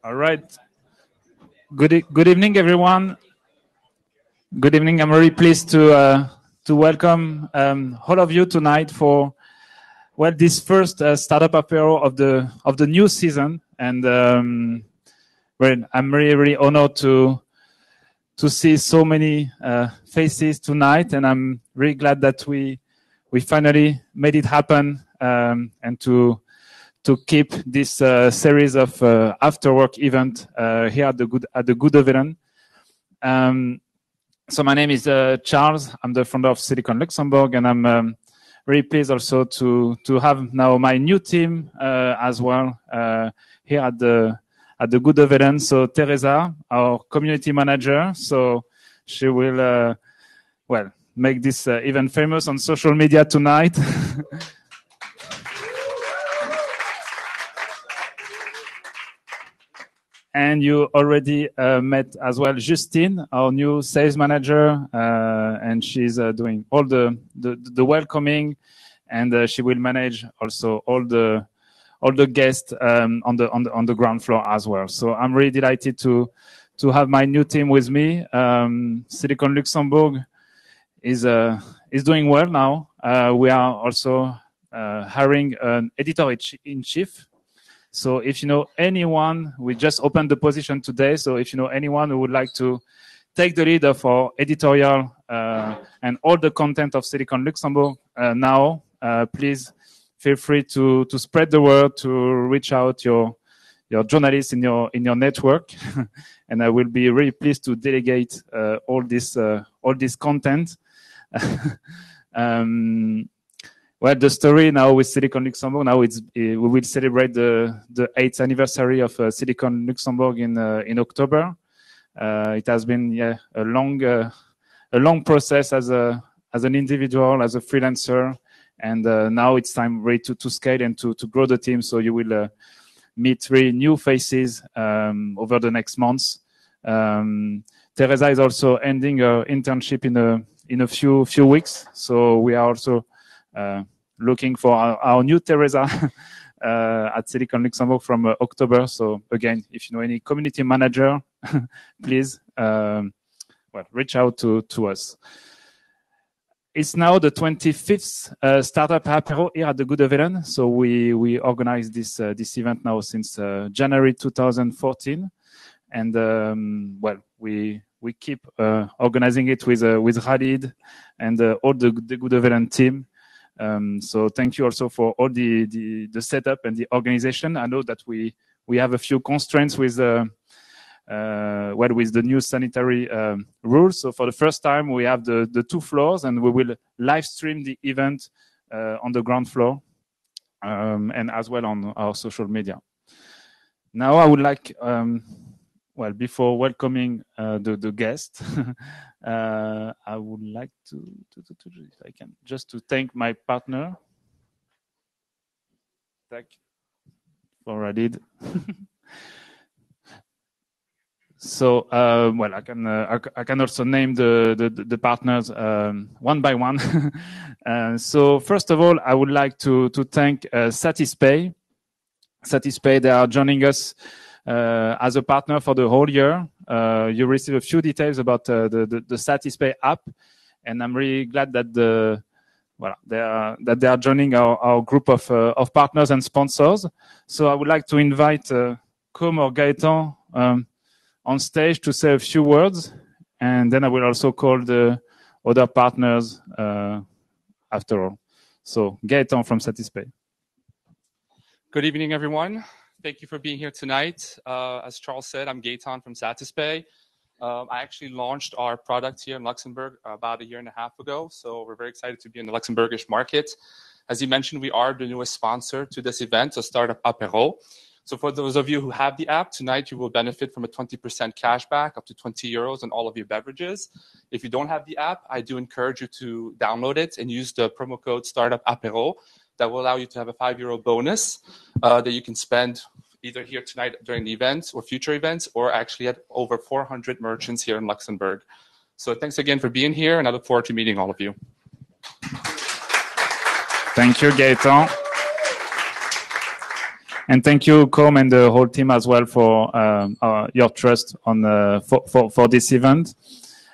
All right. Good evening, everyone. Good evening. I'm very pleased to welcome all of you tonight for this first startup apéro of the new season, and I'm really honored to see so many faces tonight, and I'm really glad that we finally made it happen, and to keep this series of after work event here at the Good Event. So my name is Charles. I'm the founder of Silicon Luxembourg, and I'm very pleased also to have now my new team as well here at the Good Event. So Teresa, our community manager, so she will make this event famous on social media tonight. And you already met as well Justine, our new sales manager, and she's doing all the welcoming, and she will manage also all the guests on the ground floor as well. So I'm really delighted to have my new team with me. Silicon Luxembourg is doing well now. We are also hiring an editor-in-chief. So if you know anyone, we just opened the position today. So if you know anyone who would like to take the lead of our editorial and all the content of Silicon Luxembourg now, please feel free to spread the word, to reach out your journalists in your network, and I will be really pleased to delegate all this content. Well, the story now with Silicon Luxembourg, now we will celebrate the 8th anniversary of Silicon Luxembourg in October. It has been a long process as an individual, as a freelancer, and now it's time really to scale and to grow the team. So you will meet 3 new faces over the next months. Teresa is also ending her internship in a few weeks, so we are also looking for our new Teresa at Silicon Luxembourg from October. So again, if you know any community manager, please reach out to us. It's now the 25th Startup Apéro here at the Good Event. So we organize this event now since January 2014, and we keep organizing it with Khalid and all the Good Event team. So thank you also for all the setup and the organization. I know that we have a few constraints with the new sanitary rules. So for the first time, we have the 2 floors, and we will live stream the event on the ground floor and as well on our social media. Now I would like, before welcoming the guest, I would like to if I can, just to thank my partner, for I did. So I can also name the partners one by one. So first of all, I would like to thank Satispay. Satispay, they are joining us as a partner for the whole year. You receive a few details about the Satispay app, and I'm really glad that they are joining our group of partners and sponsors. So I would like to invite Com or Gaëtan on stage to say a few words, and then I will also call the other partners after all. So Gaëtan from Satispay. Good evening, everyone. Thank you for being here tonight. As Charles said, I'm Gaëtan from Satispay. I actually launched our product here in Luxembourg about 1.5 years ago, so we're very excited to be in the Luxembourgish market. As he mentioned, we are the newest sponsor to this event, a Startup Apéro. So for those of you who have the app, tonight you will benefit from a 20% cashback up to 20 euros on all of your beverages. If you don't have the app, I do encourage you to download it and use the promo code Startup Apéro. That will allow you to have a €5 bonus that you can spend either here tonight during the events or future events, or actually at over 400 merchants here in Luxembourg. So thanks again for being here, and I look forward to meeting all of you. Thank you, Gaëtan. And thank you, Com, and the whole team as well for your trust on for this event.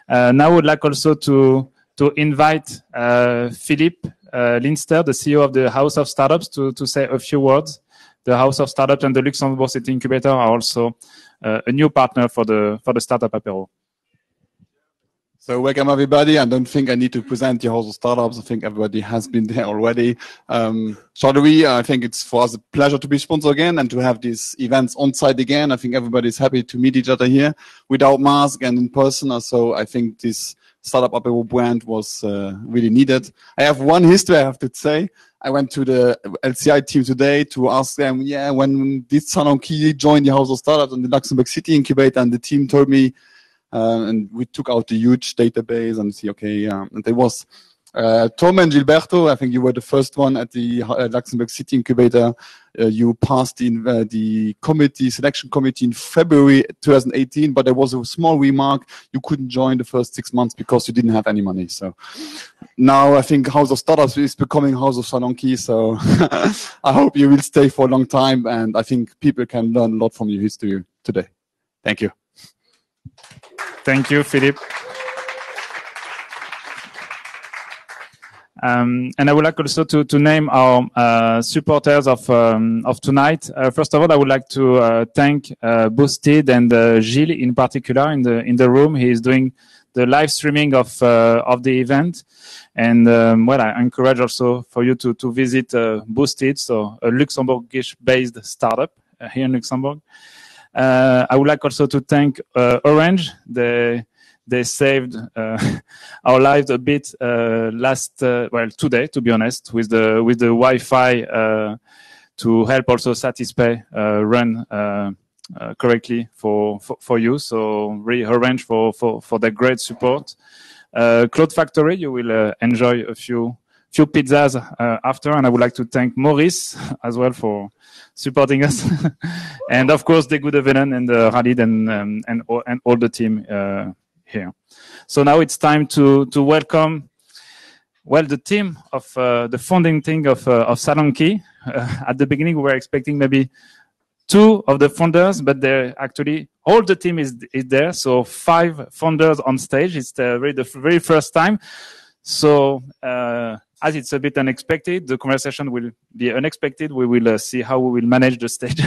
Now I would like also to invite Philippe Linster, the CEO of the House of Startups, to say a few words. The House of Startups and the Luxembourg City Incubator are also a new partner for the Startup Apéro. So welcome everybody. I don't think I need to present the House of Startups. I think everybody has been there already. Chardonnay, I think it's for us a pleasure to be sponsored again and to have these events on site again. I think everybody's happy to meet each other here without mask and in person. So I think this Startup Apéro brand was really needed. I have one history, I have to say. I went to the LCI team today to ask them, when did Salon-Key join the House of Startups and the Luxembourg City Incubator? And the team told me, and we took out the huge database and see, and there was Tom and Gilberto. I think you were the first one at the Luxembourg City Incubator. You passed in the selection committee in February 2018, but there was a small remark. You couldn't join the first 6 months because you didn't have any money. So now I think House of Startups is becoming House of Salon-Key. So I hope you will stay for a long time. And I think people can learn a lot from your history today. Thank you. Thank you, Philippe. And I would like also to name our supporters of tonight. First of all, I would like to thank Boosted and Gilles in particular in the room. He is doing the live streaming of the event, and I encourage also for you to visit Boosted, so a Luxembourgish-based startup here in Luxembourg. I would like also to thank Orange. They saved our lives a bit today, to be honest, with the Wi-Fi to help also Satispay run correctly for you. So really Orange for the great support. Cloud Factory, you will enjoy a few pizzas after, and I would like to thank Maurice as well for supporting us, and of course the Good Evenen and Khalid and all the team here. So now it's time to welcome the team of the founding team of Salon-Key. At the beginning we were expecting maybe 2 of the founders, but they're actually all the team is there, so 5 founders on stage. It's the very first time. So as it's a bit unexpected, the conversation will be unexpected. We will see how we will manage the stage.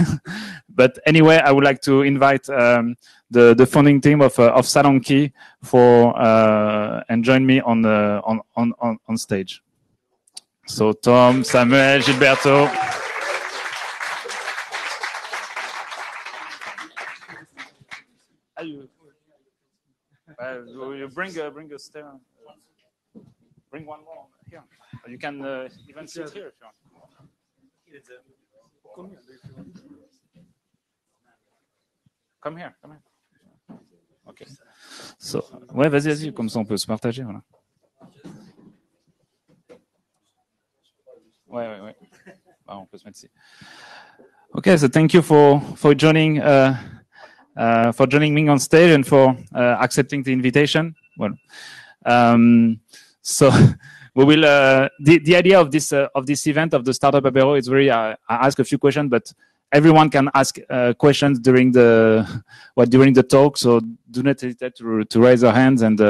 But anyway, I would like to invite the founding team of Salon-Key and join me on stage. So Tom, Samuel, Gilberto. You bring a stair. Bring one more here. You can even sit here if you want. Come here. Ok. So, vas-y, comme ça on peut se partager, voilà. Ouais. On peut se mettre ici. Okay, so thank you for joining me on stage and for accepting the invitation. Well, so we will. The idea of this event of the Startup Apéro is very. I ask a few questions, but everyone can ask questions during the talk. So do not hesitate to raise your hands and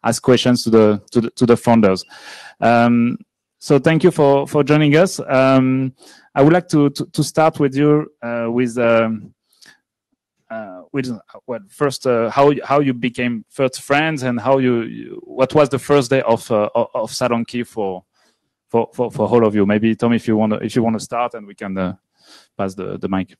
ask questions to the founders. So thank you for joining us. I would like to start with you first how you became first friends and what was the first day of Salon-Key for all of you. Maybe Tom, if you want to start, and we can pass the mic.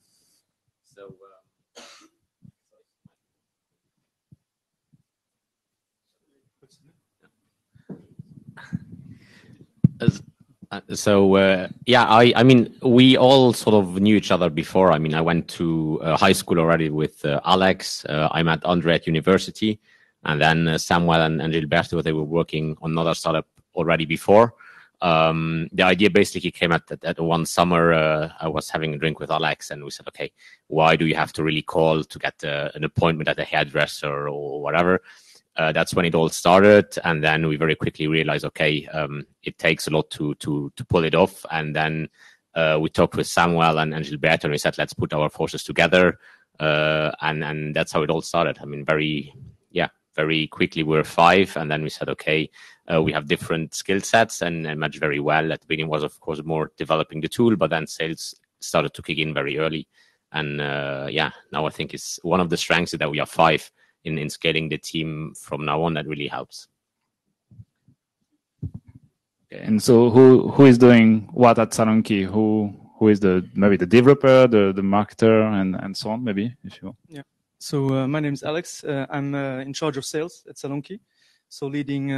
I mean, we all sort of knew each other before. I mean, I went to high school already with Alex. I met Andre at university, and then Samuel and Gilberto, they were working on another startup already before. The idea basically came at one summer. I was having a drink with Alex, and we said, okay, why do you have to really call to get an appointment at a hairdresser or whatever? That's when it all started, and then we very quickly realized, okay, it takes a lot to pull it off. And then we talked with Samuel and Gilberto, and we said, let's put our forces together. And that's how it all started. I mean, very quickly we were 5, and then we said, okay, we have different skill sets and match very well. At the beginning was, of course, more developing the tool, but then sales started to kick in very early. And now I think it's one of the strengths that we are 5 in scaling the team from now on. That really helps. And so who is doing what at Salonki? Who is maybe the developer, the marketer, and so on, maybe, if you want. Yeah. So my name is Alex. I'm in charge of sales at Salonki. So leading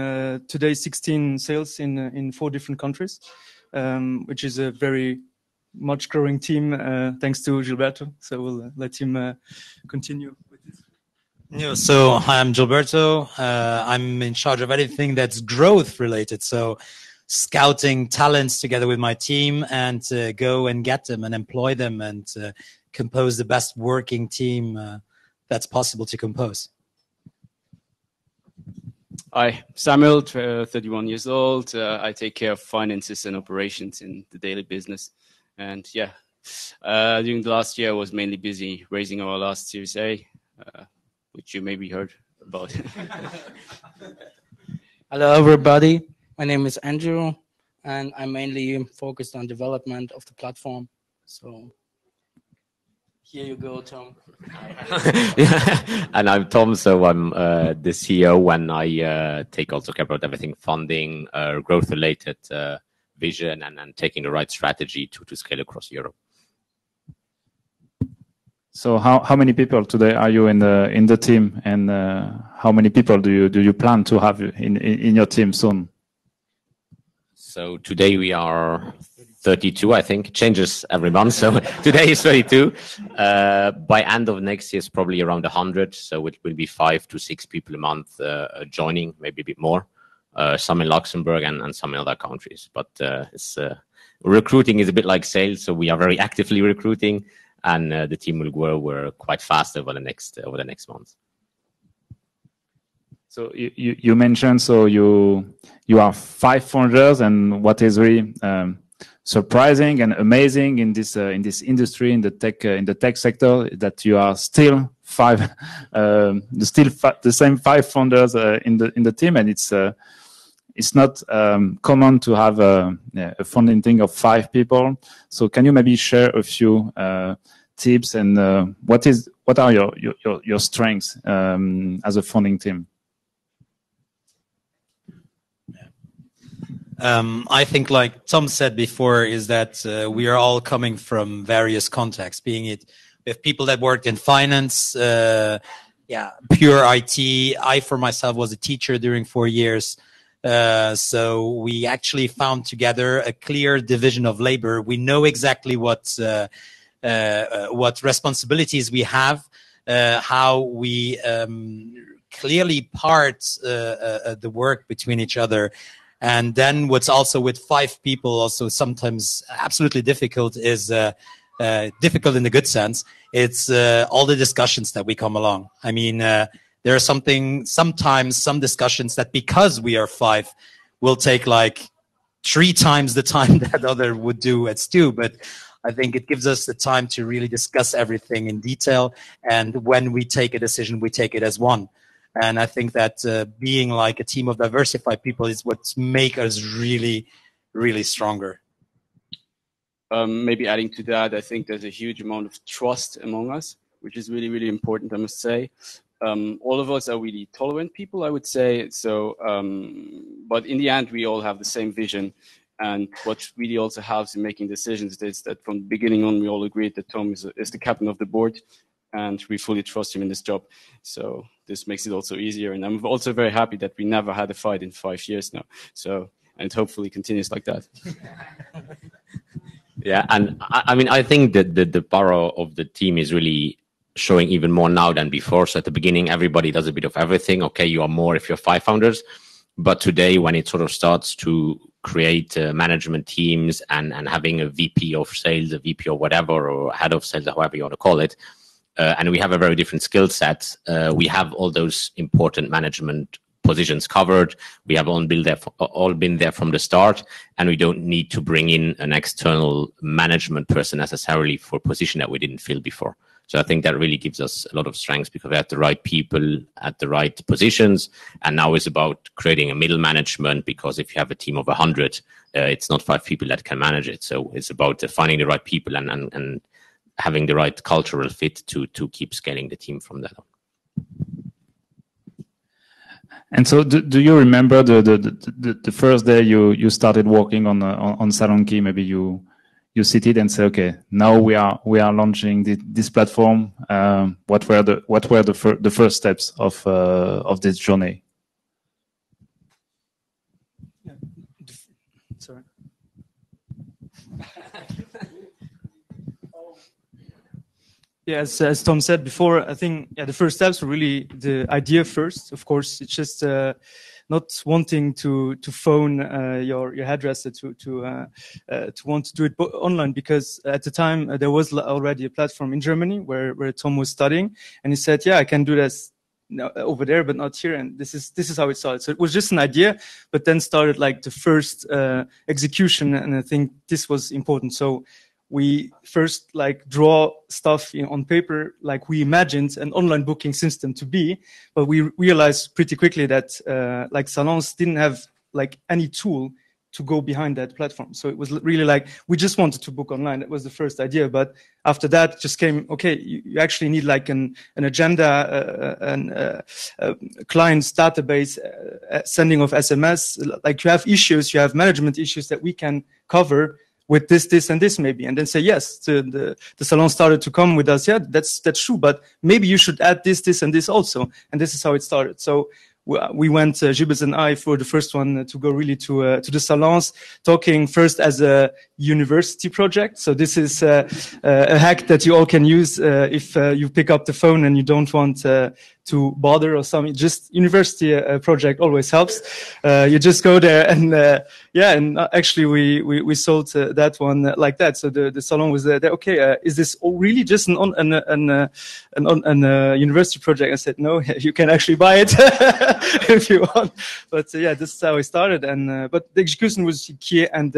today 16 sales in 4 different countries, which is a very much growing team, thanks to Gilberto. So we'll let him continue with this. Yeah, so I'm Gilberto. I'm in charge of anything that's growth related. So scouting talents together with my team and go and get them and employ them and compose the best working team that's possible to compose. Hi, Samuel, 31 years old. I take care of finances and operations in the daily business. And during the last year, I was mainly busy raising our last Series A, which you maybe heard about. Hello, everybody. My name is Andrew, and I'm mainly focused on development of the platform. So here you go, Tom. And I'm Tom, so I'm the CEO when I take also care about everything funding, growth-related vision, and taking the right strategy to scale across Europe. So how many people today are you in the team, and how many people do you plan to have in your team soon? So today we are 32, I think. It changes every month. So today is 32. By end of next year, it's probably around 100. So it will be 5 to 6 people a month joining, maybe a bit more. Some in Luxembourg and some in other countries. But recruiting is a bit like sales. So we are very actively recruiting, and the team will grow quite fast over the next months. So you mentioned, so you are 5 founders, and what is really surprising and amazing in this industry, in the tech sector, that you are still 5, the same 5 founders in the team, and it's not common to have a founding team of 5 people. So can you maybe share a few tips, and what are your strengths as a founding team? I think, like Tom said before, is that we are all coming from various contexts, being it with people that worked in finance, pure IT. I, for myself, was a teacher during 4 years. So we actually found together a clear division of labor. We know exactly what responsibilities we have, how we clearly part the work between each other. And then what's also with 5 people also sometimes absolutely difficult is difficult in the good sense. It's all the discussions that we come along. I mean, there are sometimes some discussions that, because we are 5, will take like 3 times the time that other would do at Stu. But I think it gives us the time to really discuss everything in detail. And when we take a decision, we take it as one. And I think that being like a team of diversified people is what makes us really, really stronger. Maybe adding to that, I think there's a huge amount of trust among us, which is really, really important, I must say. All of us are really tolerant people, I would say. So, but in the end, we all have the same vision. And what really also helps in making decisions is that from the beginning on, we all agreed that Tom is the captain of the board, and we fully trust him in this job. So this makes it also easier. And I'm also very happy that we never had a fight in 5 years now. So, and hopefully continues like that. Yeah, and I mean, I think that the power of the team is really showing even more now than before. So at the beginning, everybody does a bit of everything. Okay, you are more if you're 5 founders. But today, when it sort of starts to create management teams and having a VP of sales, a VP or whatever, or head of sales, however you want to call it, and we have a very different skill set, we have all those important management positions covered. We have all been there from the start, and we don't need to bring in an external management person necessarily for a position that we didn't fill before. So I think that really gives us a lot of strengths because we have the right people at the right positions. And now it's about creating a middle management, because if you have a team of 100, it's not 5 people that can manage it. So it's about finding the right people and having the right cultural fit to keep scaling the team from that on. And so, do you remember the first day you started working on Salonki? Maybe you seated and say, okay, now we are launching this platform. What were the first steps of this journey? Yeah. Sorry. Yeah, as Tom said before, I think the first steps were really the idea first. Of course, it's just not wanting to phone your hairdresser to want to do it online, because at the time there was already a platform in Germany where Tom was studying, and he said, "Yeah, I can do this over there, but not here." And this is how it started. So it was just an idea, but then started like the first execution, and I think this was important. So we first like draw stuff on paper like we imagined an online booking system to be, but we realized pretty quickly that like salons didn't have like any tool to go behind that platform. So it was really like we just wanted to book online. That was the first idea, but after that just came, okay, you actually need like an agenda, client's database, sending of SMS. Like you have issues, you have management issues that we can cover with this, and this maybe, and then say yes. The salon started to come with us. Yeah, that's true, but maybe you should add this, and this also. And this is how it started. So we went, Gilles and I, for the first one to go really to the salons, talking first as a university project. So this is a hack that you all can use if you pick up the phone and you don't want to bother or something. Just university project always helps. You just go there and and actually we sold that one like that. So the salon was there. Okay, is this really just an university project? I said no. You can actually buy it if you want. But yeah, this is how we started. And but the execution was key, and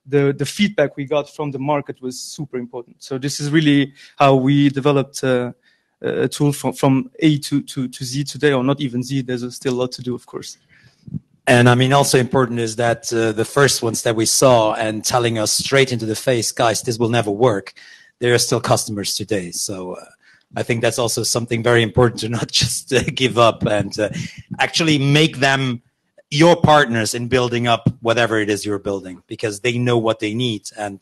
the feedback we got from the market was super important. So this is really how we developed a tool from A to Z today, or not even Z. There's still a lot to do, of course. And I mean, also important is that the first ones that we saw and telling us straight into the face, guys, this will never work. There are still customers today. So I think that's also something very important, to not just give up and actually make them your partners in building up whatever it is you're building, because they know what they need, and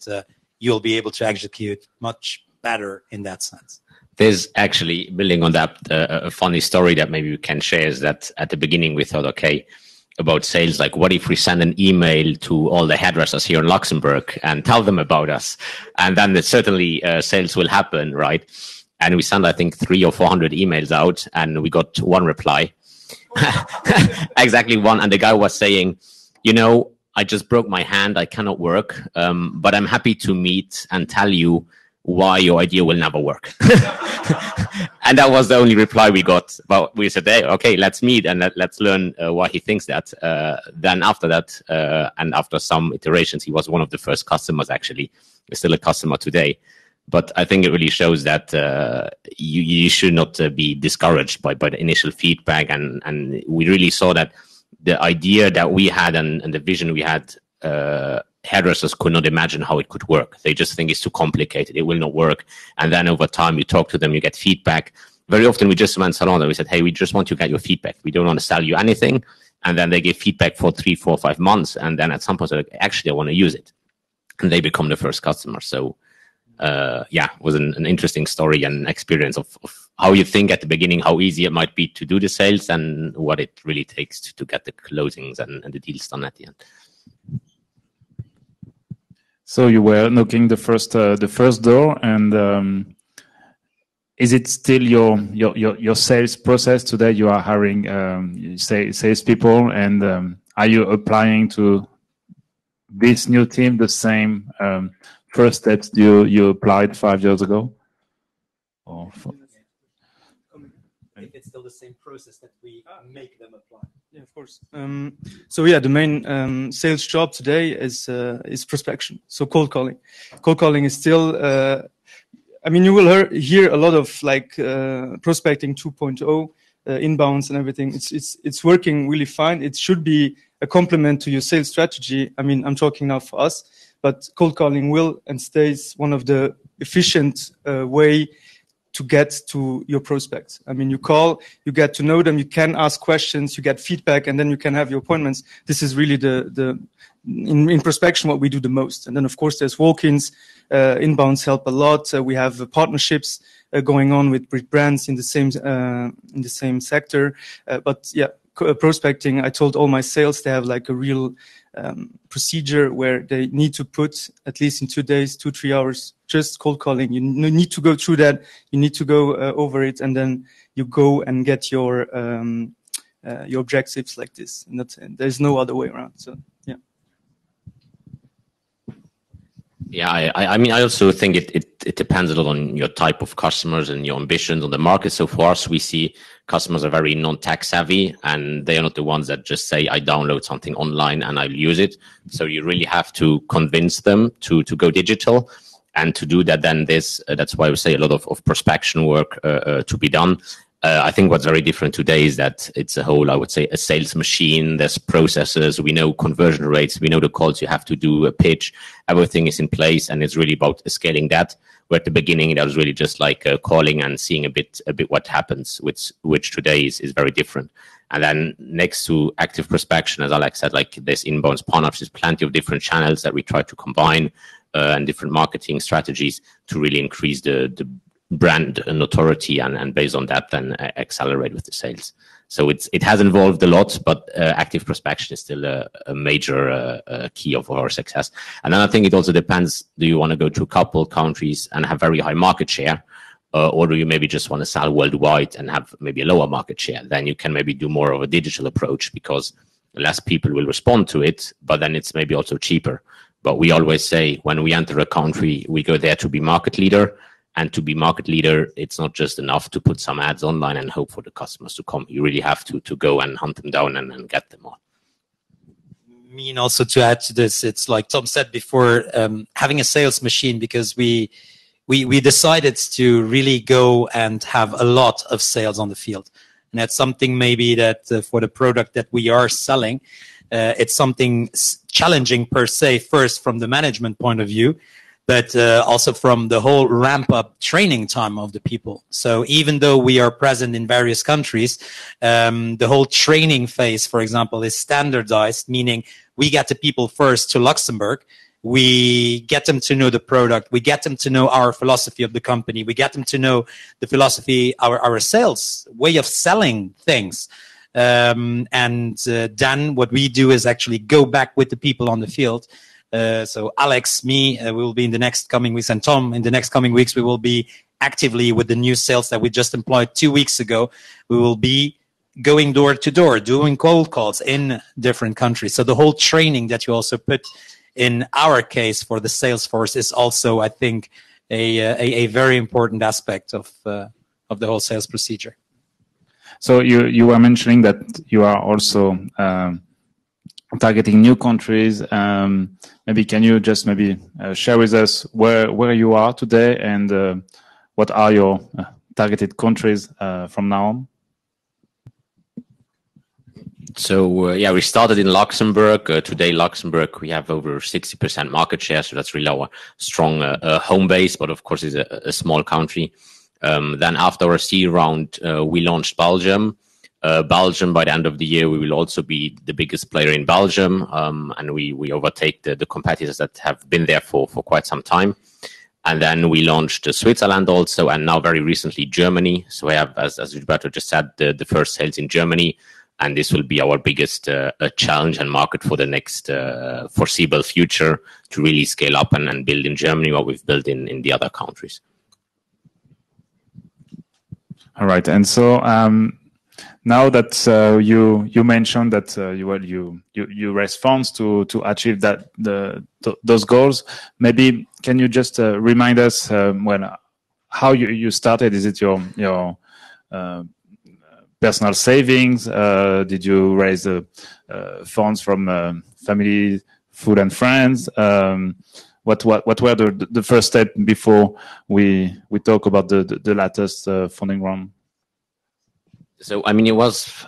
you'll be able to execute much better in that sense. There's actually, building on that, a funny story that maybe we can share is that at the beginning we thought, okay, about sales, like what if we send an email to all the hairdressers here in Luxembourg and tell them about us? And then certainly sales will happen, right? And we sent, I think, 300 or 400 emails out, and we got one reply. Exactly one. And the guy was saying, you know, I just broke my hand, I cannot work, but I'm happy to meet and tell you why your idea will never work. And that was the only reply we got. But we said, hey, okay, let's meet and let's learn why he thinks that. Then after that, and after some iterations, he was one of the first customers, actually. He's still a customer today. But I think it really shows that you should not be discouraged by the initial feedback. And we really saw that the idea that we had and the vision we had, hairdressers could not imagine how it could work. They just think it's too complicated. It will not work. And then over time, you talk to them, you get feedback. Very often, we just went salon and we said, hey, we just want to get your feedback. We don't want to sell you anything. And then they give feedback for 3, 4, 5 months. And then at some point, they're like, actually, I want to use it. And they become the first customer. So it was an interesting story and experience of how you think at the beginning, how easy it might be to do the sales and what it really takes to get the closings and the deals done at the end. So you were knocking the first door, and is it still your sales process today? You are hiring sales people, and are you applying to this new team the same first steps you applied 5 years ago? if it's still the same process that we make them apply. Yeah, of course. So yeah, the main sales job today is prospection. So cold calling. Cold calling is still. I mean, you will hear a lot of like prospecting 2.0 inbounds and everything. It's working really fine. It should be a complement to your sales strategy. I mean, I'm talking now for us, but cold calling will and stays one of the efficient way to get to your prospects. I mean, you call, you get to know them, you can ask questions, you get feedback, and then you can have your appointments. This is really in prospection what we do the most. And then of course there's walk-ins, inbounds help a lot. We have partnerships going on with brands in the same sector. But yeah, prospecting, I told all my sales they have like a real procedure where they need to put at least in 2 days, 2-3 hours, just cold calling. You need to go through that. You need to go over it, and then you go and get your objectives like this. And there's no other way around. So yeah. Yeah, I mean, I also think it depends a lot on your type of customers and your ambitions on the market. So for us, we see customers are very non-tech savvy, and they are not the ones that just say, I download something online and I'll use it. So you really have to convince them to go digital. And to do that, then that's why we say a lot of prospection work to be done. I think what's very different today is that it's a whole, I would say, a sales machine. There's processes. We know conversion rates. We know the calls you have to do, a pitch. Everything is in place, and it's really about scaling that. Where at the beginning, that was really just like calling and seeing a bit what happens, which today is very different. And then next to active prospection, as Alex said, like this inbound partnerships, there's plenty of different channels that we try to combine and different marketing strategies to really increase the brand notoriety and based on that then accelerate with the sales. So it has evolved a lot, but active prospection is still a major key of our success. And then I think it also depends, do you want to go to a couple countries and have very high market share, or do you maybe just want to sell worldwide and have maybe a lower market share? Then you can maybe do more of a digital approach because less people will respond to it, but then it's maybe also cheaper. But we always say when we enter a country, we go there to be market leader. And to be market leader, it's not just enough to put some ads online and hope for the customers to come. You really have to go and hunt them down and get them on. I mean, also to add to this, it's like Tom said before, having a sales machine, because we decided to really go and have a lot of sales on the field. And that's something maybe that for the product that we are selling, it's something challenging per se, first from the management point of view, but also from the whole ramp-up training time of the people. So even though we are present in various countries, the whole training phase, for example, is standardized, meaning we get the people first to Luxembourg, we get them to know the product, we get them to know our philosophy of the company, we get them to know the philosophy, our sales, way of selling things. And then what we do is actually go back with the people on the field. So Alex, me, we will be in the next coming weeks, and Tom, in the next coming weeks, we will be actively with the new sales that we just employed 2 weeks ago. We will be going door to door, doing cold calls in different countries. So the whole training that you also put in our case for the sales force is also, I think, a very important aspect of the whole sales procedure. So you were mentioning that you are also targeting new countries. Maybe can you just share with us where you are today and what are your targeted countries from now on? So we started in Luxembourg. Today, Luxembourg, we have over 60% market share. So that's really our strong home base, but of course it's a small country. Then after our C round, we launched Belgium. Belgium, by the end of the year, we will also be the biggest player in Belgium, and we overtake the competitors that have been there for quite some time. And then we launched Switzerland also, and now very recently Germany. So we have, as Gilberto just said, the first sales in Germany, and this will be our biggest challenge and market for the next foreseeable future to really scale up and build in Germany what we've built in the other countries. All right, and so now that you mentioned that you raised funds to achieve those goals, maybe can you just remind us how you started? Is it your personal savings? Did you raise funds from family, food, and friends? What were the first step before we talk about the latest funding round? So, I mean, it was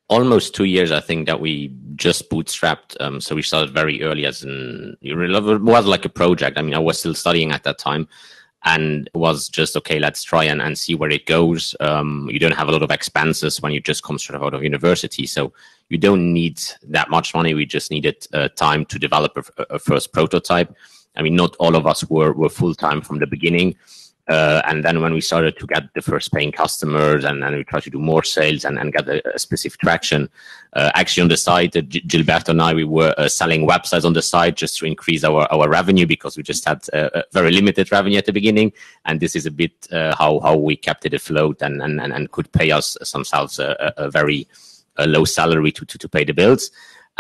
almost 2 years, I think, that we just bootstrapped. So we started very early it was like a project. I mean, I was still studying at that time, and it was just, okay, let's try and see where it goes. You don't have a lot of expenses when you just come straight out of university. So you don't need that much money. We just needed time to develop a first prototype. I mean, not all of us were full-time from the beginning. And then when we started to get the first paying customers, and then we tried to do more sales and get a specific traction. Actually, on the side, Gilberto and I, we were selling websites on the side just to increase our revenue, because we just had a very limited revenue at the beginning. And this is a bit how we kept it afloat and could pay us themselves a very low salary to pay the bills.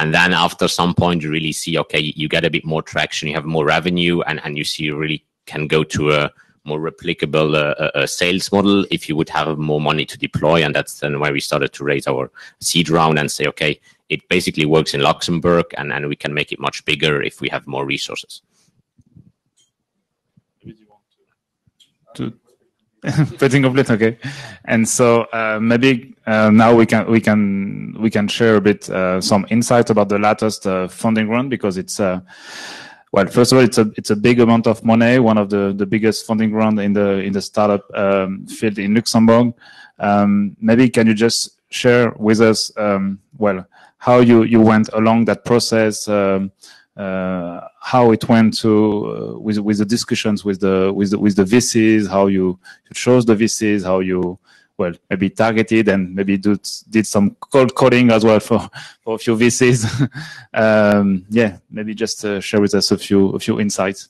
And then after some point, you really see, okay, you get a bit more traction, you have more revenue, and you see you really can go to a more replicable sales model if you would have more money to deploy. And that's then where we started to raise our seed round and say, okay, it basically works in Luxembourg, and we can make it much bigger if we have more resources. Pretty complete, okay. And so maybe now we can share a bit some insight about the latest funding round, because it's well, first of all, it's a big amount of money, one of the biggest funding round in the startup field in Luxembourg. Maybe can you just share with us well, how you went along that process, how it went to with the discussions with the VCs, how you chose the VCs, how you maybe targeted and maybe did some cold calling as well for a few VCs. Yeah, maybe just share with us a few insights.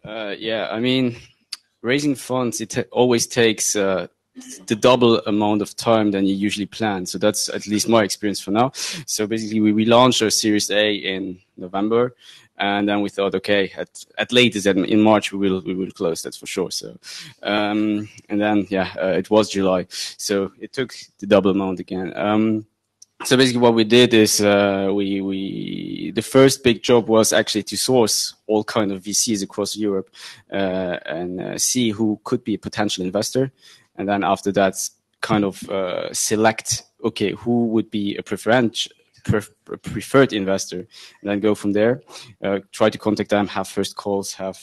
Yeah, I mean, raising funds, it always takes the double amount of time than you usually plan. So that's at least my experience for now. So basically, we launched our Series A in November, and then we thought, okay, at latest in March we will close. That's for sure. So, and then it was July. So it took the double amount again. So basically, what we did is the first big job was actually to source all kind of VCs across Europe and see who could be a potential investor. And then after that, kind of select, okay, who would be a preferred investor, and then go from there. Try to contact them, have first calls, have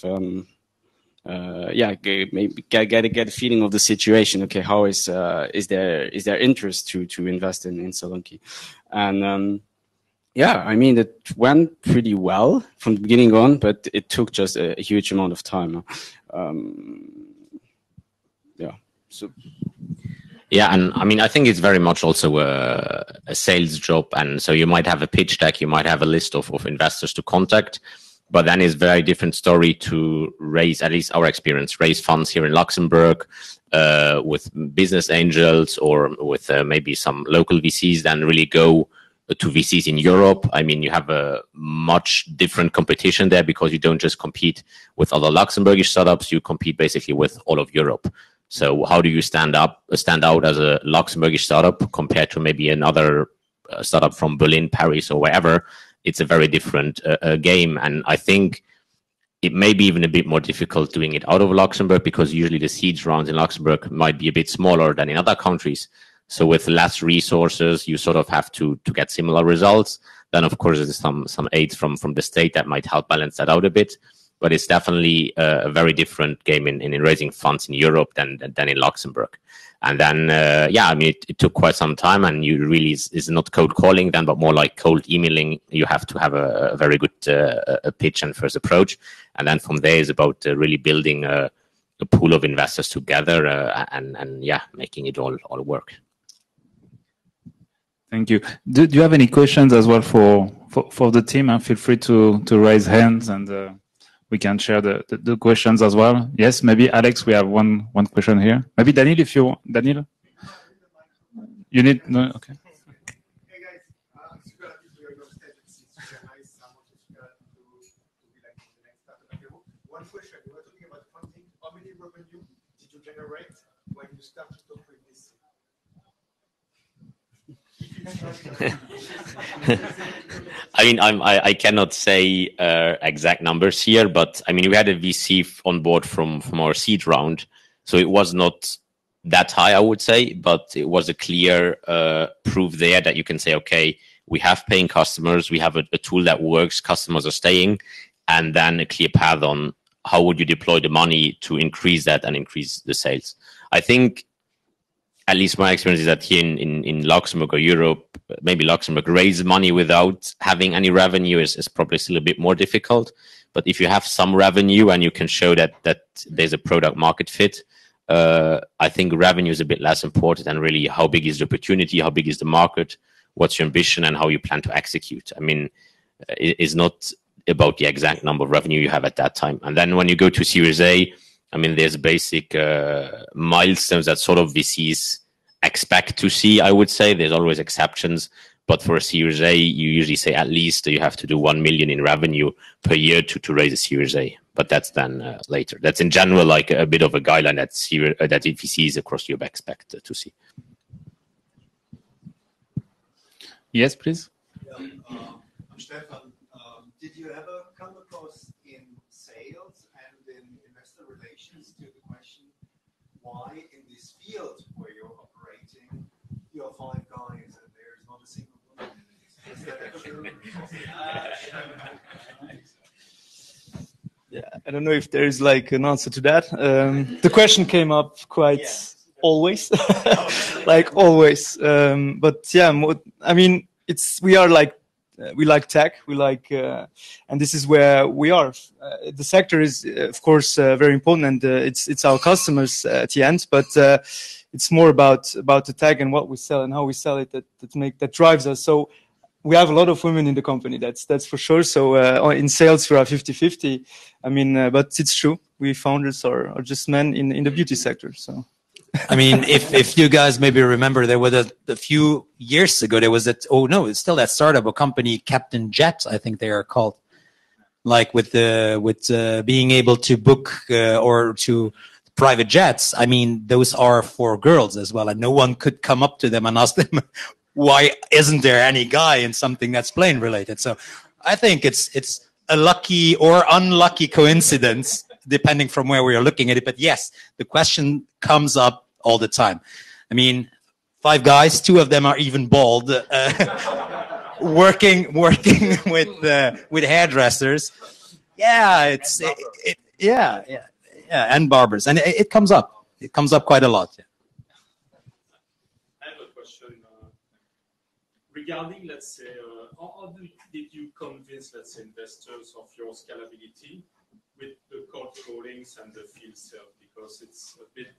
maybe get a feeling of the situation. Okay, how is there interest to invest in Salonki? And I mean, it went pretty well from the beginning on, but it took just a huge amount of time. So. Yeah, and I mean, I think it's very much also a sales job. And so you might have a pitch deck, you might have a list of investors to contact, but then it's a very different story to raise, at least our experience, raise funds here in Luxembourg with business angels or with maybe some local VCs, then really go to VCs in Europe. I mean, you have a much different competition there, because you don't just compete with other Luxembourgish startups, you compete basically with all of Europe. So how do you stand out as a Luxembourgish startup compared to maybe another startup from Berlin, Paris, or wherever? It's a very different game. And I think it may be even a bit more difficult doing it out of Luxembourg, because usually the seed rounds in Luxembourg might be a bit smaller than in other countries. So with less resources, you sort of have to get similar results. Then, of course, there's some aids from the state that might help balance that out a bit. But it's definitely a very different game in raising funds in Europe than in Luxembourg. And then, I mean, it took quite some time, and you really is not cold calling then, but more like cold emailing. You have to have a very good pitch and first approach. And then from there is about really building a pool of investors together and making it all work. Thank you. Do you have any questions as well for the team? Feel free to raise hands, and we can share the questions as well. Yes, maybe Alex, we have one question here. Maybe Daniel, if you want. Daniel? You need, no, okay. Hey guys, super happy to hear your stage. It's super nice. I want to be like the next startup. One question, you were talking about funding. How many revenue did you generate I mean, I cannot say exact numbers here, but I mean, we had a VC on board from our seed round, so it was not that high, I would say, but it was a clear proof there that you can say, okay, we have paying customers, we have a tool that works, customers are staying, and then a clear path on how would you deploy the money to increase that and increase the sales. I think, at least my experience is that here in Luxembourg or Europe, maybe Luxembourg, raise money without having any revenue is probably still a bit more difficult. But if you have some revenue and you can show that there's a product market fit, I think revenue is a bit less important, and really how big is the opportunity, how big is the market, what's your ambition, and how you plan to execute. I mean, it's not about the exact number of revenue you have at that time. And then when you go to Series A, I mean, there's basic milestones that sort of VCs expect to see, I would say. There's always exceptions. But for a Series A, you usually say at least you have to do 1 million in revenue per year to raise a Series A. But that's then later. That's in general like a bit of a guideline that VCs across Europe expect to see. Yes, please. Yeah, I'm Stefan. Did you ever come across in sales and in investor relations to the question why in this field where you're operating, you're 5 guys and there's not a single woman? Is that true? Yeah, I don't know if there is like an answer to that. The question came up quite always, like always. But yeah, I mean, we are like, we like tech, we like, and this is where we are. The sector is, of course, very important, and it's our customers at the end. But it's more about the tech and what we sell and how we sell it that drives us. So we have a lot of women in the company. That's for sure. So in sales, we are 50-50. I mean, but it's true. We founders are just men in the beauty sector. So. I mean, if you guys maybe remember, there was a few years ago, there was that, oh no, it's still that startup, a company, Captain Jet, I think they are called, like with being able to book or to private jets. I mean, those are for girls as well. And no one could come up to them and ask them, why isn't there any guy in something that's plane related? So I think it's a lucky or unlucky coincidence, depending from where we are looking at it. But yes, the question comes up all the time. I mean, 5 guys, 2 of them are even bald, working with hairdressers. Yeah, yeah, and barbers, and it comes up. It comes up quite a lot. Yeah. I have a question regarding, let's say, how did you convince, let's say, investors of your scalability with the cold callings and the field sales? Because it's a bit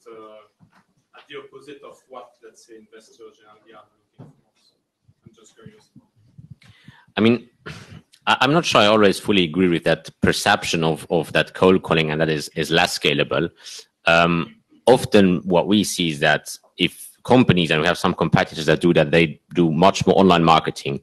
at the opposite of what, let's say, investors generally are looking for. So I'm just curious. I mean, I'm not sure I always fully agree with that perception of that cold calling and that is less scalable. Often what we see is that if companies, and we have some competitors that do that, they do much more online marketing.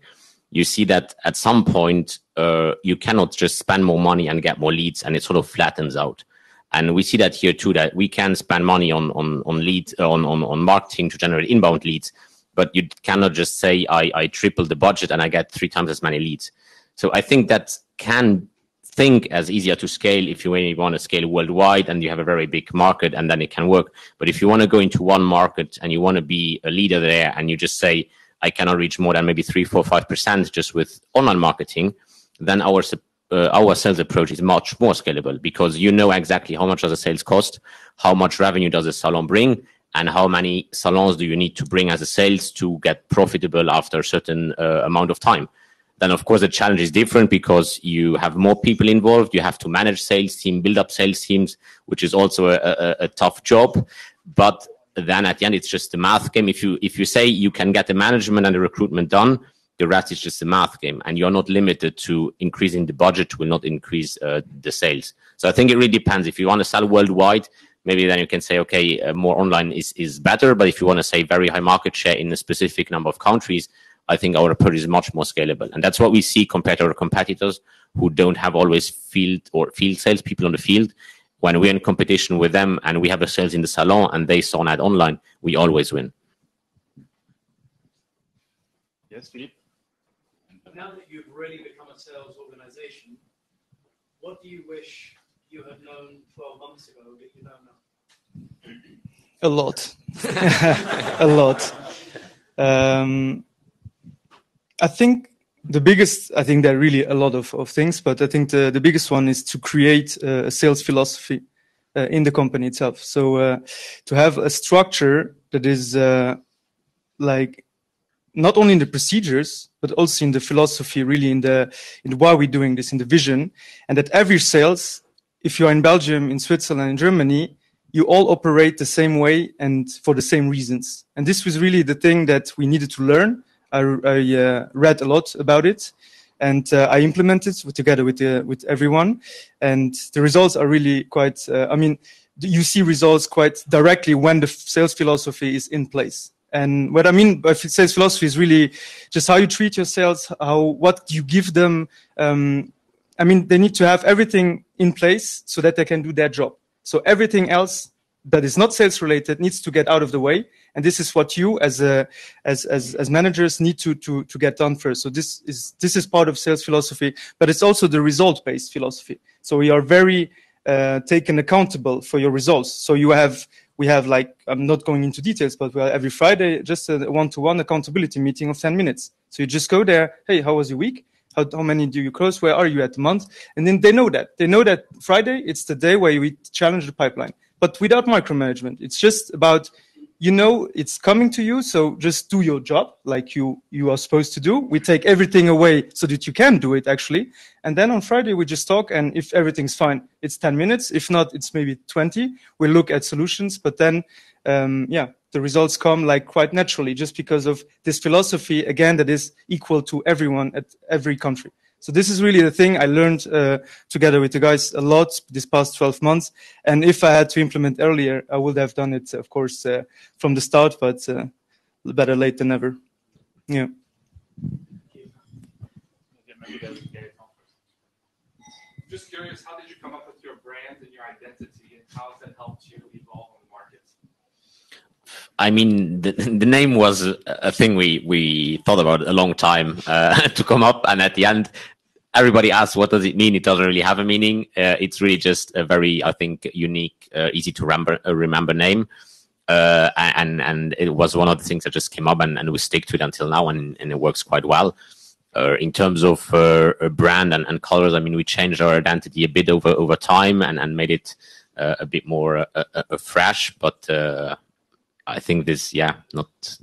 You see that at some point, you cannot just spend more money and get more leads, and it sort of flattens out. And we see that here too, that we can spend money on leads, on marketing to generate inbound leads, but you cannot just say, I triple the budget and I get 3 times as many leads. So I think that can think as easier to scale if you really want to scale worldwide and you have a very big market, and then it can work. But if you want to go into one market and you want to be a leader there and you just say, I cannot reach more than maybe 3, 4, 5% just with online marketing, then our sales approach is much more scalable, because you know exactly how much does a sales cost, how much revenue does a salon bring, and how many salons do you need to bring as a sales to get profitable after a certain amount of time. Then, of course, the challenge is different because you have more people involved. You have to manage sales team, build up sales teams, which is also a tough job. But then at the end, it's just a math game. If you say you can get the management and the recruitment done, the rest is just a math game, and you're not limited to increasing the budget will not increase the sales. So I think it really depends. If you want to sell worldwide, maybe then you can say, okay, more online is better. But if you want to say very high market share in a specific number of countries, I think our approach is much more scalable. And that's what we see compared to our competitors who don't have always field sales people on the field. When we're in competition with them and we have the sales in the salon and they saw that online, we always win. Yes. Yes, Philippe. Now that you've really become a sales organization, what do you wish you had known 12 months ago that you don't know? A lot. A lot. I think there are really a lot of things, but I think the biggest one is to create a sales philosophy in the company itself. So to have a structure that is like not only in the procedures, but also in the philosophy, really in why we're doing this, in the vision, and that every sales, if you're in Belgium, in Switzerland, in Germany, you all operate the same way and for the same reasons. And this was really the thing that we needed to learn. I read a lot about it, and I implemented together with everyone. And the results are really quite. You see results quite directly when the sales philosophy is in place. And what I mean by sales philosophy is really just how you treat your sales, what you give them. They need to have everything in place so that they can do their job. So everything else that is not sales related needs to get out of the way. And this is what you as managers need to get done first. So this is part of sales philosophy, but it's also the result-based philosophy. So we are very taken accountable for your results. So we have like, I'm not going into details, but we are every Friday just a one-to-one accountability meeting of 10 minutes. So you just go there. Hey, how was your week? How many do you close? Where are you at the month? And then they know that Friday, it's the day where we challenge the pipeline, but without micromanagement. It's just about, it's coming to you. So just do your job like you are supposed to do. We take everything away so that you can do it actually. And then on Friday, we just talk. And if everything's fine, it's 10 minutes. If not, it's maybe 20. We look at solutions, but then, the results come like quite naturally just because of this philosophy, again, that is equal to everyone at every country. So this is really the thing I learned together with the guys a lot this past 12 months. And if I had to implement earlier, I would have done it, of course, from the start, but better late than never. Yeah. Just curious, how did you come up with your brand and your identity, and how has that helped you evolve on the market? I mean, the name was a thing we thought about a long time to come up, and at the end, everybody asks, what does it mean? It doesn't really have a meaning. It's really just a very, I think, unique, easy to remember name. And it was one of the things that just came up, and we stick to it until now, and it works quite well. In terms of brand and colors, I mean, we changed our identity a bit over time and made it a bit more fresh, but I think this,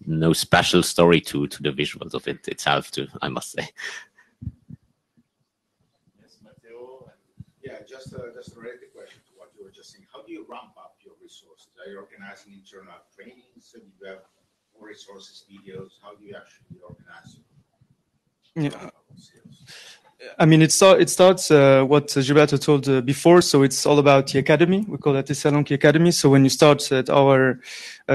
no special story to the visuals of it itself, too, I must say. Yeah, just a related question to what you were just saying. How do you ramp up your resources? Are you organizing internal trainings? So do you have more resources, videos? How do you actually organize? Yeah. I mean, it starts what Gilberto told before. So it's all about the academy. We call that the Salonki Academy. So when you start at our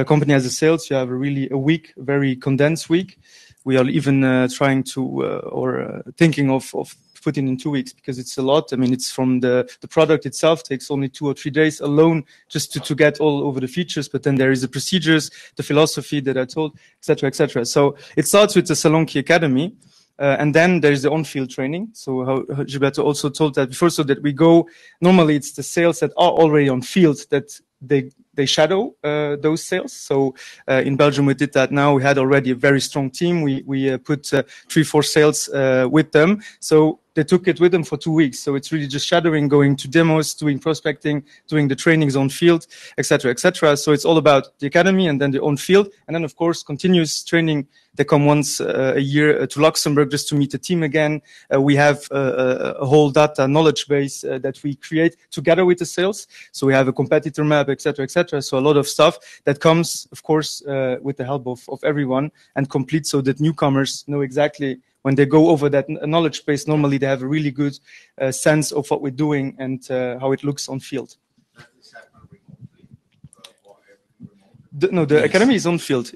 company as a sales, you have a week, very condensed week. We are even trying to thinking of putting in 2 weeks because it's a lot. I mean, it's from the product itself takes only 2 or 3 days alone just to get all over the features. But then there is the procedures, the philosophy that I told, etc., etc. So it starts with the Salonki Academy. And then there's the on-field training. So how Gilberto also told that before, so that we go, normally it's the sales that are already on field that they shadow those sales. So in Belgium, we did that now. We had already a very strong team. We put 3-4 sales with them. So they took it with them for 2 weeks. So it's really just shadowing, going to demos, doing prospecting, doing the trainings on field, etc., etc. So it's all about the academy and then the on field. And then, of course, continuous training. They come once a year to Luxembourg just to meet the team again. We have a whole data knowledge base that we create together with the sales. So we have a competitor map, etc., etc. So a lot of stuff that comes, of course, with the help of everyone and complete so that newcomers know exactly when they go over that knowledge base. Normally, they have a really good sense of what we're doing and how it looks on field. The academy is on field.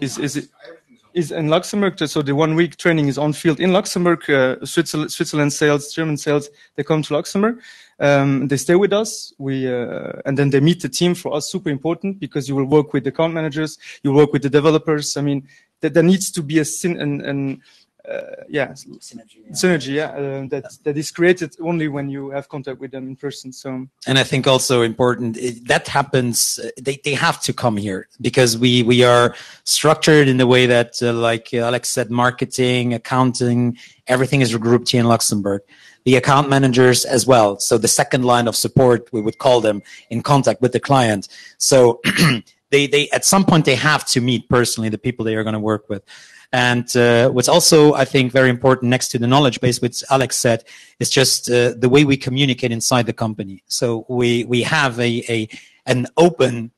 Is in Luxembourg, so the 1 week training is on field in Luxembourg. Switzerland sales, German sales, they come to Luxembourg. They stay with us. And then they meet the team. For us, super important because you will work with the account managers, you work with the developers. I mean, there needs to be synergy, that is created only when you have contact with them in person. So, and I think also important that happens. They have to come here because we are structured in the way that, like Alex said, marketing, accounting, everything is regrouped here in Luxembourg. The account managers as well. So the second line of support, we would call them, in contact with the client. So they at some point they have to meet personally the people they are going to work with. And what's also, I think, very important next to the knowledge base, which Alex said, is just the way we communicate inside the company. So we have an open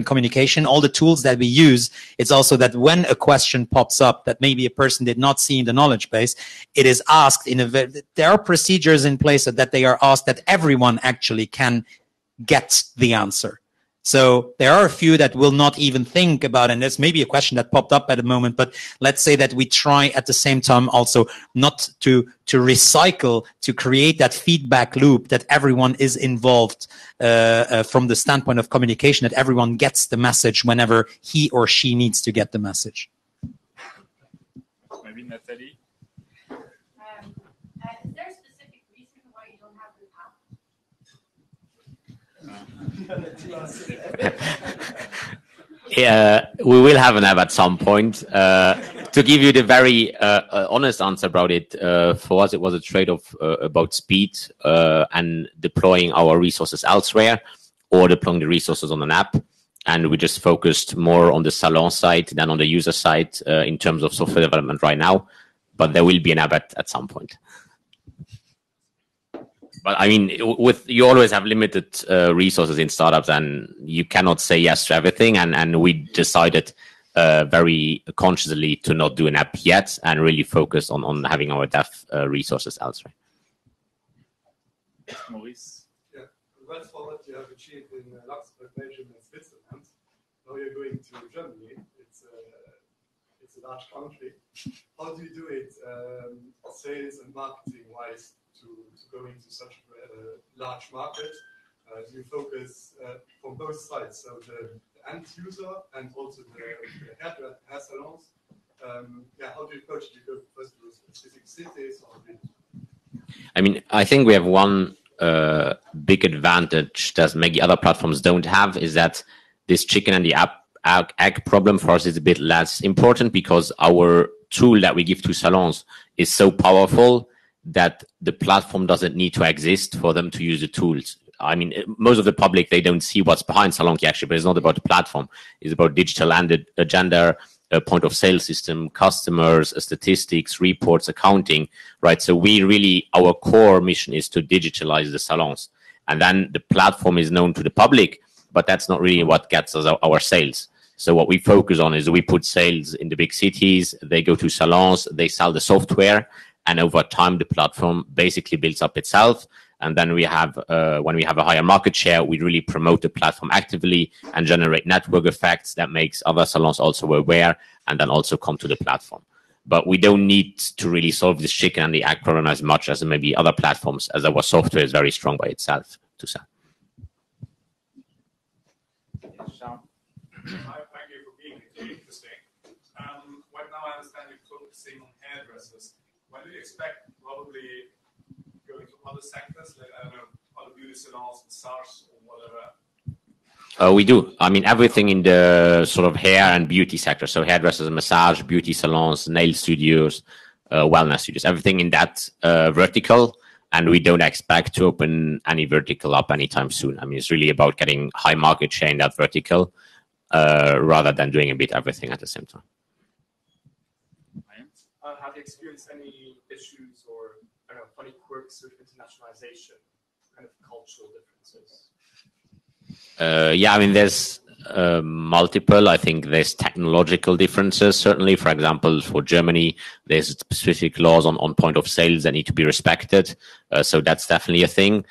communication. All the tools that we use, it's also that when a question pops up that maybe a person did not see in the knowledge base, it is asked there are procedures in place that they are asked that everyone actually can get the answer. So there are a few that will not even think about, and there's maybe a question that popped up at the moment, but let's say that we try at the same time also not to recycle, to create that feedback loop that everyone is involved from the standpoint of communication, that everyone gets the message whenever he or she needs to get the message. Maybe Nathalie? Is there a specific reason why you don't have the app? Yeah, we will have an app at some point. To give you the very honest answer about it, for us it was a trade-off about speed and deploying our resources elsewhere or deploying the resources on an app. And we just focused more on the salon side than on the user side in terms of software development right now. But there will be an app at some point. But I mean, you always have limited resources in startups, and you cannot say yes to everything. And we decided very consciously to not do an app yet, and really focus on having our dev resources elsewhere. Maurice. Yeah, well, for what you have achieved in Luxembourg, Belgium, and Switzerland, now you're going to Germany. It's a large country. How do you do it, sales and marketing wise? To go into such a large market, do you focus from both sides, so the end user and also the hair salons? How do you approach it? Do you go first to specific cities or? I mean, I think we have one big advantage that maybe other platforms don't have, is that this chicken and the egg problem for us is a bit less important, because our tool that we give to salons is so powerful that the platform doesn't need to exist for them to use the tools. I mean, most of the public, they don't see what's behind Salonki actually, but it's not about the platform. It's about digital agenda, a point of sale system, customers, statistics, reports, accounting, right? So our core mission is to digitalize the salons. And then the platform is known to the public, but that's not really what gets us our sales. So what we focus on is we put sales in the big cities, they go to salons, they sell the software, and over time, the platform basically builds up itself. And then we have, when we have a higher market share, we really promote the platform actively and generate network effects that makes other salons also aware and then also come to the platform. But we don't need to really solve this chicken and the egg problem as much as maybe other platforms, as our software is very strong by itself to sell. Thank you for being here. It's interesting. Right now, I understand you're focusing on hairdressers. When do you expect probably going to other sectors, like, I don't know, other beauty salons, massage, or whatever? We do. I mean, everything in the sort of hair and beauty sector. So hairdressers, massage, beauty salons, nail studios, wellness studios, everything in that vertical. And we don't expect to open any vertical up anytime soon. I mean, it's really about getting high market share in that vertical rather than doing a bit everything at the same time. Have you experienced any issues or, I don't know, funny quirks with internationalization, kind of cultural differences? Yeah, I mean, there's multiple. I think there's technological differences, certainly. For example, for Germany, there's specific laws on point of sales that need to be respected. So that's definitely a thing.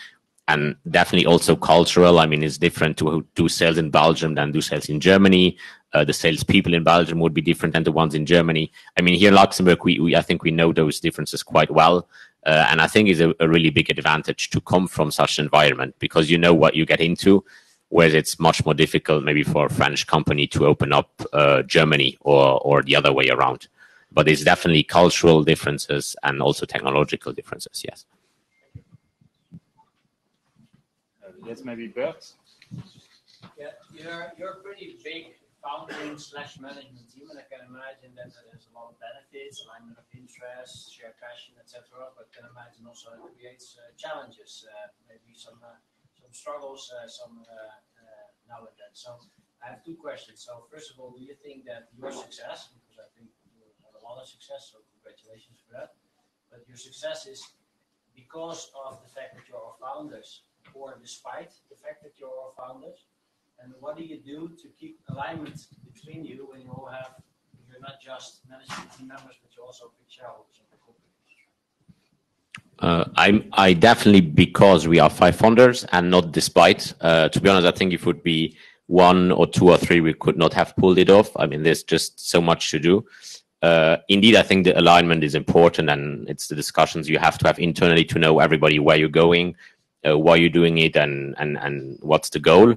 And definitely also cultural. I mean, it's different to do sales in Belgium than do sales in Germany. The salespeople in Belgium would be different than the ones in Germany. I mean, here in Luxembourg, I think we know those differences quite well. And I think it's a really big advantage to come from such an environment, because you know what you get into, whereas it's much more difficult maybe for a French company to open up Germany or the other way around. but it's definitely cultural differences and also technological differences. Yes. Yes, maybe Bert. Yeah, you're a pretty big founding / management team, and I can imagine that there's a lot of benefits, alignment of interests, shared passion, etc. But can imagine also it creates challenges, maybe some struggles, some now and then. So I have two questions. So first of all, do you think that your success, because I think you have a lot of success, so congratulations for that, but your success is because of the fact that you're all founders, or despite the fact that you're all founders? And what do you do to keep alignment between you when you all have, you're not just management team members, but you're also big shareholders of the company? I definitely, because we are 5 founders and not despite. To be honest, I think if it would be 1 or 2 or 3, we could not have pulled it off. I mean, there's just so much to do. Indeed, I think the alignment is important, and it's the discussions you have to have internally to know everybody where you're going, why you're doing it, and what's the goal.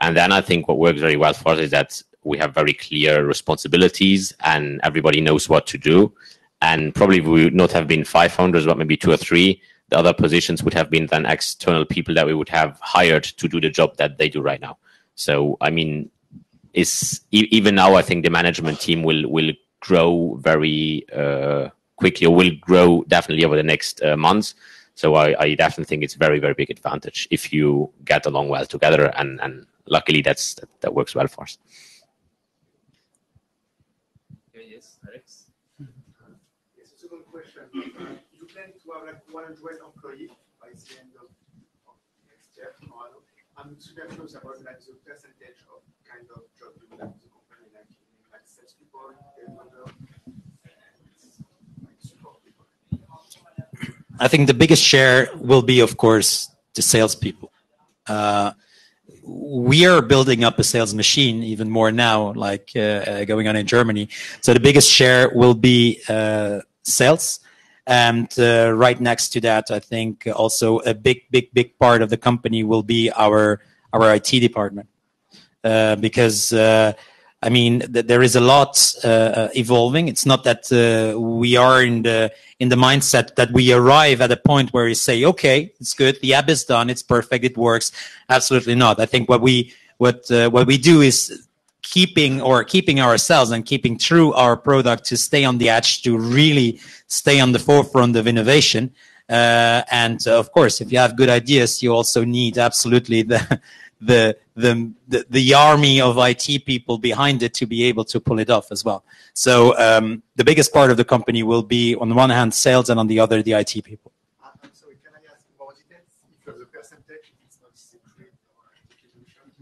And then I think what works very well for us is that we have very clear responsibilities and everybody knows what to do. And probably we would not have been 5 founders, but maybe 2 or 3. The other positions would have been then external people that we would have hired to do the job that they do right now. So, I mean, even now, I think the management team will grow very quickly, or will grow definitely over the next months. So I definitely think it's very, very big advantage if you get along well together, and luckily that works well for us. Yes, Alex. Yes, a second question. You plan to have like 100 employees by the end of next year tomorrow. I'm super curious about like the percentage of kind of job you will have in the company, like salespeople, developers, and support people. I think the biggest share will be, of course, the salespeople. We are building up a sales machine even more now, like going on in Germany. So the biggest share will be sales. And right next to that, I think also a big part of the company will be our IT department. Because I mean, there is a lot evolving. It's not that we are in the mindset that we arrive at a point where we say, okay, it's good, the app is done, it's perfect, it works. Absolutely not. I think what we do is keeping ourselves and keeping true our product to stay on the edge, to really stay on the forefront of innovation. And of course, if you have good ideas, you also need absolutely the army of IT people behind it to be able to pull it off as well. So the biggest part of the company will be, on the one hand, sales, and on the other, the IT people. I'm sorry, can I ask more details? If you have the percentage, if it's not secret or distribution,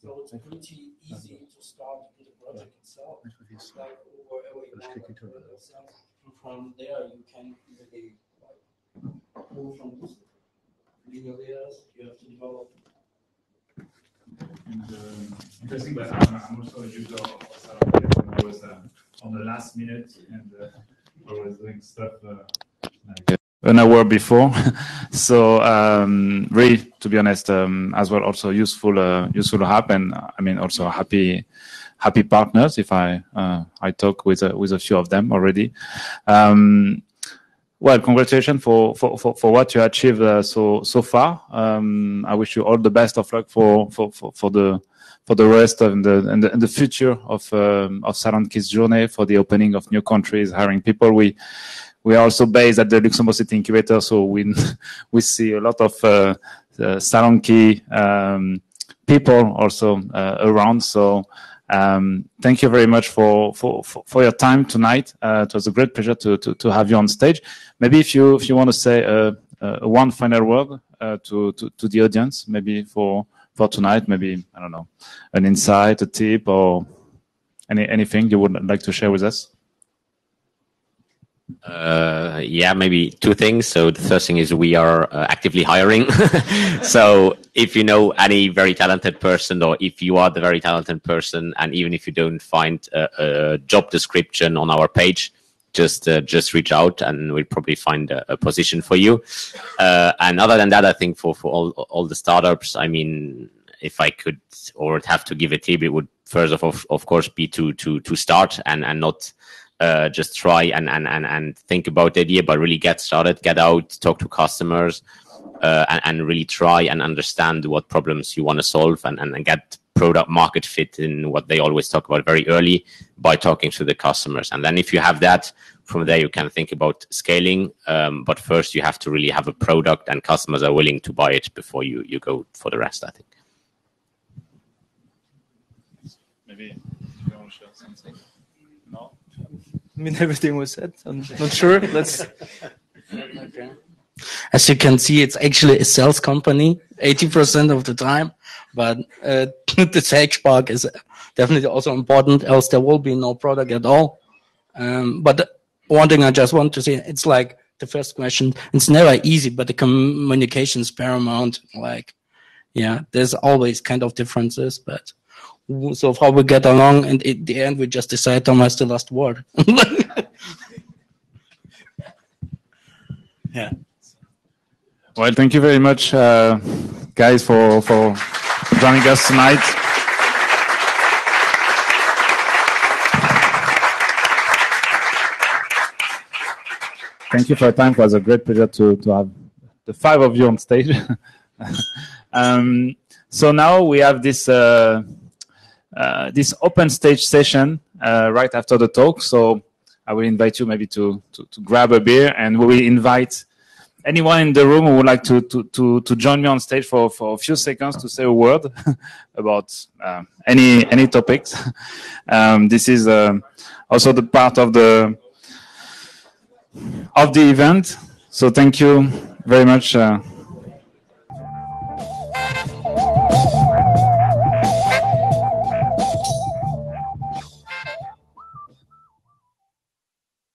So it's pretty easy to start with the project itself. Like wherever you want. From there, you can really move from this legal areas. You have to develop. And interesting, but I'm also a user of Salonki when I was on the last minute, and always doing stuff like an hour before. So really, to be honest, as well, also useful app, and I mean also happy partners. If I talk with a few of them already. Well, congratulations for what you achieved so far. I wish you all the best of luck for the rest of the future of SalonKey's journey, for the opening of new countries, hiring people. We are also based at the Luxembourg City Incubator, so we see a lot of SalonKey people also around. So thank you very much for your time tonight. It was a great pleasure to have you on stage. Maybe if you want to say one final word to the audience, maybe for tonight, maybe, I don't know, an insight, a tip, or anything you would like to share with us. Yeah, maybe two things. So the first thing is we are actively hiring. So if you know any very talented person, or if you are the very talented person, and even if you don't find a job description on our page, just reach out and we'll probably find a position for you. And other than that, I think for all the startups, I mean, if I could or have to give a tip, it would first of course be to start and not just try and think about the idea, but really get started, get out, talk to customers, and really try and understand what problems you want to solve, and get product market fit in what they always talk about very early by talking to the customers. And then if you have that, from there you can think about scaling. But first you have to really have a product and customers are willing to buy it before you go for the rest, I think. Maybe you want to share something? No? I mean, everything was said. I'm not sure. Let's. Okay. As you can see, it's actually a sales company 80% of the time, but the sales part is definitely also important, else there will be no product at all. But one thing I just want to say, it's like the first question, it's never easy, but the communication is paramount. Like, yeah, there's always kind of differences, but so far we get along, and at the end we just decide Tom has the last word. Yeah. Well, thank you very much, guys, for joining us tonight. Thank you for your time. It was a great pleasure to have the five of you on stage. So now we have this open stage session right after the talk. So I will invite you maybe to grab a beer, and we will invite anyone in the room who would like to join me on stage for a few seconds to say a word about any topics. This is also the part of the event. So thank you very much.